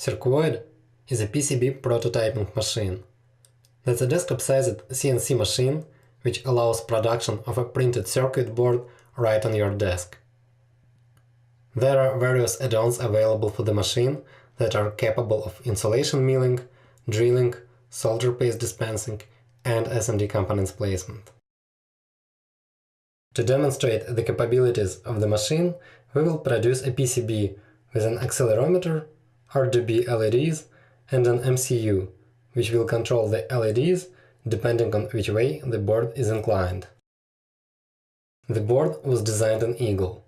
Circuit is a PCB prototyping machine. That's a desktop-sized CNC machine which allows production of a printed circuit board right on your desk. There are various add-ons available for the machine that are capable of insulation milling, drilling, solder paste dispensing, and SMD components placement. To demonstrate the capabilities of the machine, we will produce a PCB with an accelerometer, RGB LEDs, and an MCU, which will control the LEDs depending on which way the board is inclined. The board was designed in Eagle.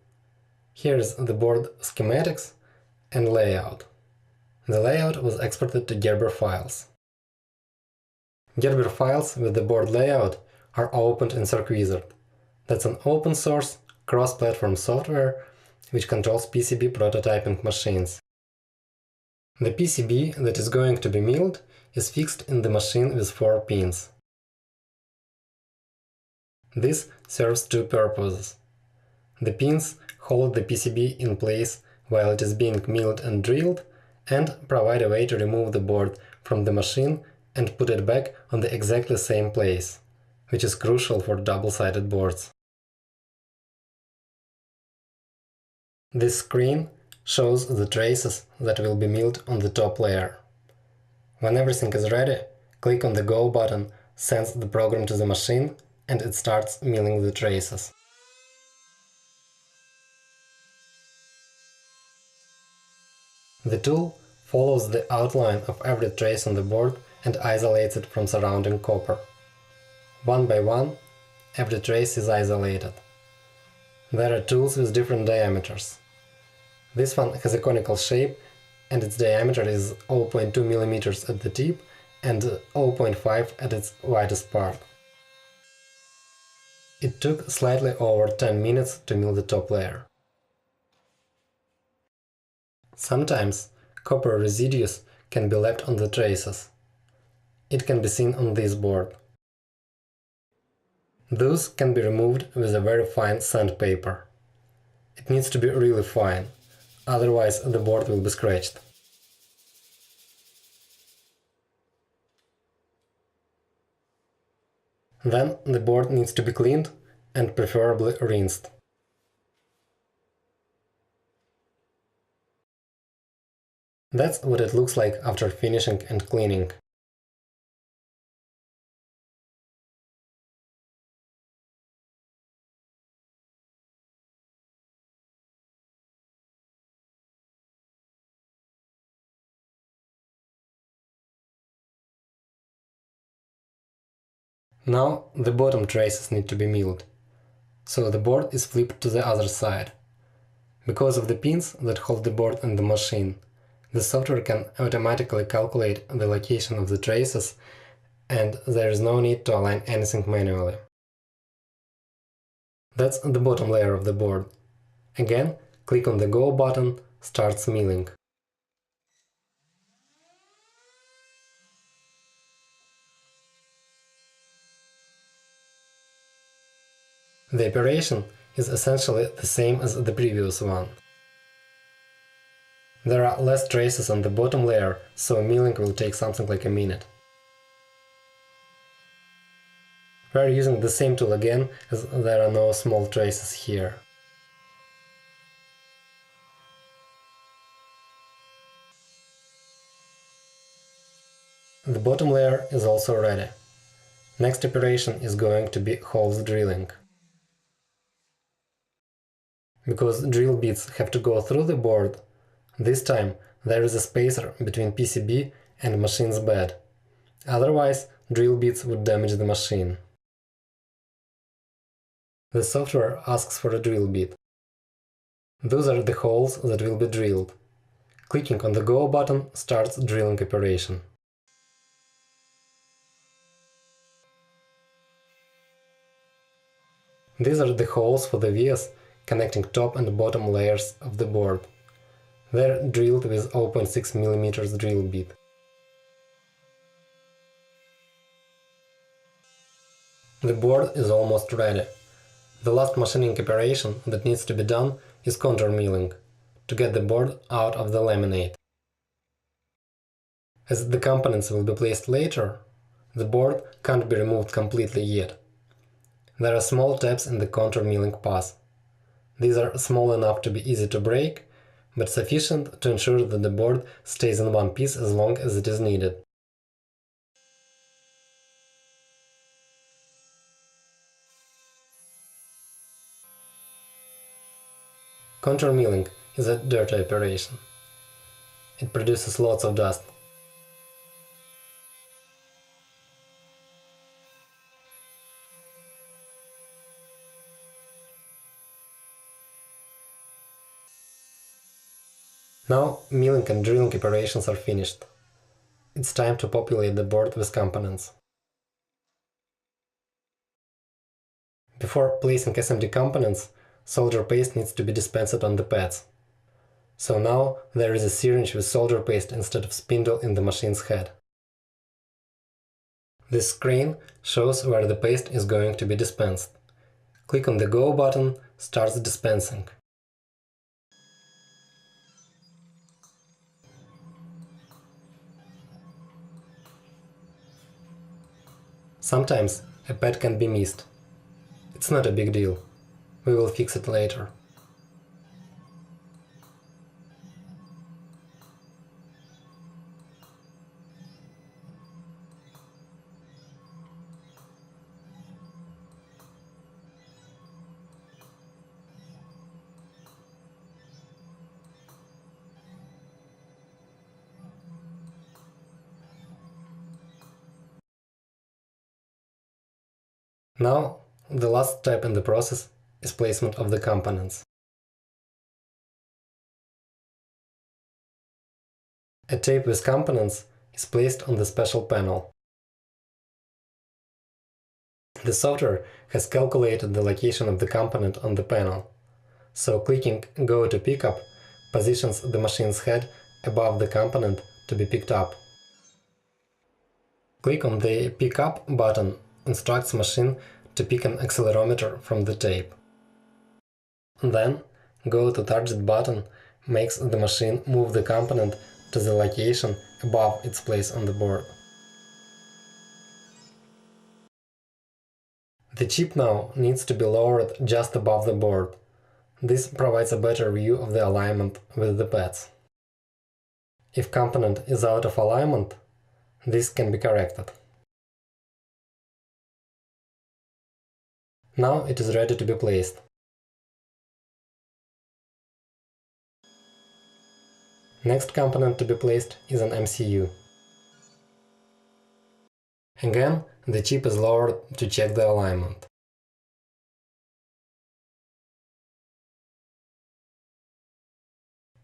Here's the board schematics and layout. The layout was exported to Gerber files. Gerber files with the board layout are opened in CircWizard. That's an open-source, cross-platform software which controls PCB prototyping machines. The PCB that is going to be milled is fixed in the machine with 4 pins. This serves two purposes. The pins hold the PCB in place while it is being milled and drilled, and provide a way to remove the board from the machine and put it back on the exactly same place, which is crucial for double-sided boards. This screen shows the traces that will be milled on the top layer. When everything is ready, click on the Go button, sends the program to the machine, and it starts milling the traces. The tool follows the outline of every trace on the board and isolates it from surrounding copper. One by one, every trace is isolated. There are tools with different diameters. This one has a conical shape, and its diameter is 0.2 mm at the tip and 0.5 at its widest part. It took slightly over 10 minutes to mill the top layer. Sometimes copper residues can be left on the traces. It can be seen on this board. Those can be removed with a very fine sandpaper. It needs to be really fine, otherwise the board will be scratched. Then the board needs to be cleaned and preferably rinsed. That's what it looks like after finishing and cleaning. Now the bottom traces need to be milled, so the board is flipped to the other side. Because of the pins that hold the board and the machine, the software can automatically calculate the location of the traces, and there is no need to align anything manually. That's the bottom layer of the board. Again, click on the Go button, starts milling. The operation is essentially the same as the previous one. There are less traces on the bottom layer, so milling will take something like a minute. We are using the same tool again, as there are no small traces here. The bottom layer is also ready. Next operation is going to be holes drilling. Because drill bits have to go through the board, this time there is a spacer between PCB and machine's bed. Otherwise, drill bits would damage the machine. The software asks for a drill bit. Those are the holes that will be drilled. Clicking on the Go button starts drilling operation. These are the holes for the vias connecting top and bottom layers of the board. They're drilled with 0.6 mm drill bit. The board is almost ready. The last machining operation that needs to be done is contour milling, to get the board out of the laminate. As the components will be placed later, the board can't be removed completely yet. There are small tabs in the contour milling path. These are small enough to be easy to break, but sufficient to ensure that the board stays in one piece as long as it is needed. Contour milling is a dirty operation. It produces lots of dust. Now milling and drilling operations are finished. It's time to populate the board with components. Before placing SMD components, solder paste needs to be dispensed on the pads. So now there is a syringe with solder paste instead of spindle in the machine's head. This screen shows where the paste is going to be dispensed. Click on the Go button, starts dispensing. Sometimes a pad can be missed. It's not a big deal. We will fix it later. Now, the last step in the process is placement of the components. A tape with components is placed on the special panel. The software has calculated the location of the component on the panel, so clicking Go to Pickup positions the machine's head above the component to be picked up. Click on the Pick Up button instructs machine to pick an accelerometer from the tape. Then, Go to Target button makes the machine move the component to the location above its place on the board. The chip now needs to be lowered just above the board. This provides a better view of the alignment with the pads. If component is out of alignment, this can be corrected. Now it is ready to be placed. Next component to be placed is an MCU. Again, the chip is lowered to check the alignment.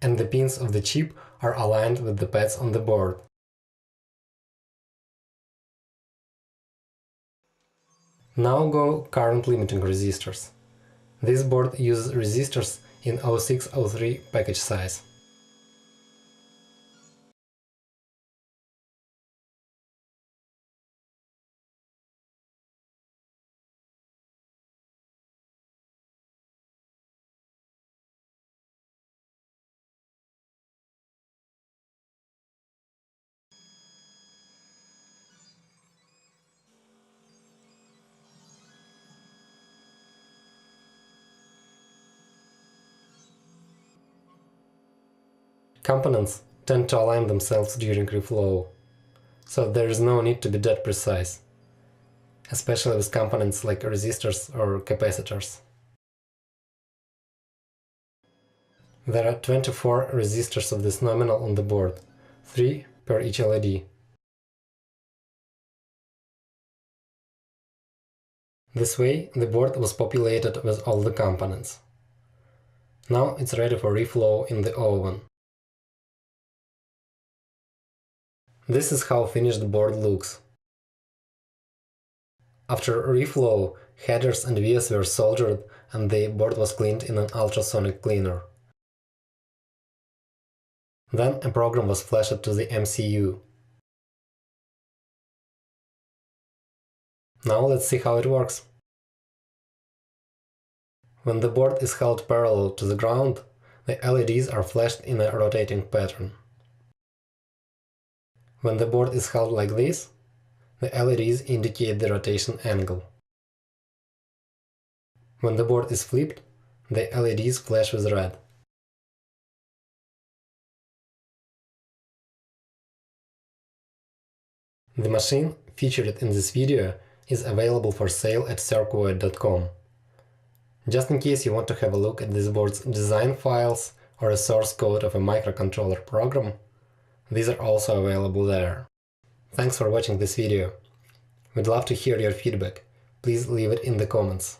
And the pins of the chip are aligned with the pads on the board. Now go current limiting resistors. This board uses resistors in 0603 package size. Components tend to align themselves during reflow, so there is no need to be that precise, especially with components like resistors or capacitors. There are 24 resistors of this nominal on the board, 3 per each LED. This way, the board was populated with all the components. Now it's ready for reflow in the oven. This is how finished board looks. After reflow, headers and vias were soldered and the board was cleaned in an ultrasonic cleaner. Then a program was flashed to the MCU. Now let's see how it works. When the board is held parallel to the ground, the LEDs are flashed in a rotating pattern. When the board is held like this, the LEDs indicate the rotation angle. When the board is flipped, the LEDs flash with red. The machine featured in this video is available for sale at circuit.com. Just in case you want to have a look at this board's design files or a source code of a microcontroller program, these are also available there. Thanks for watching this video. We'd love to hear your feedback. Please leave it in the comments.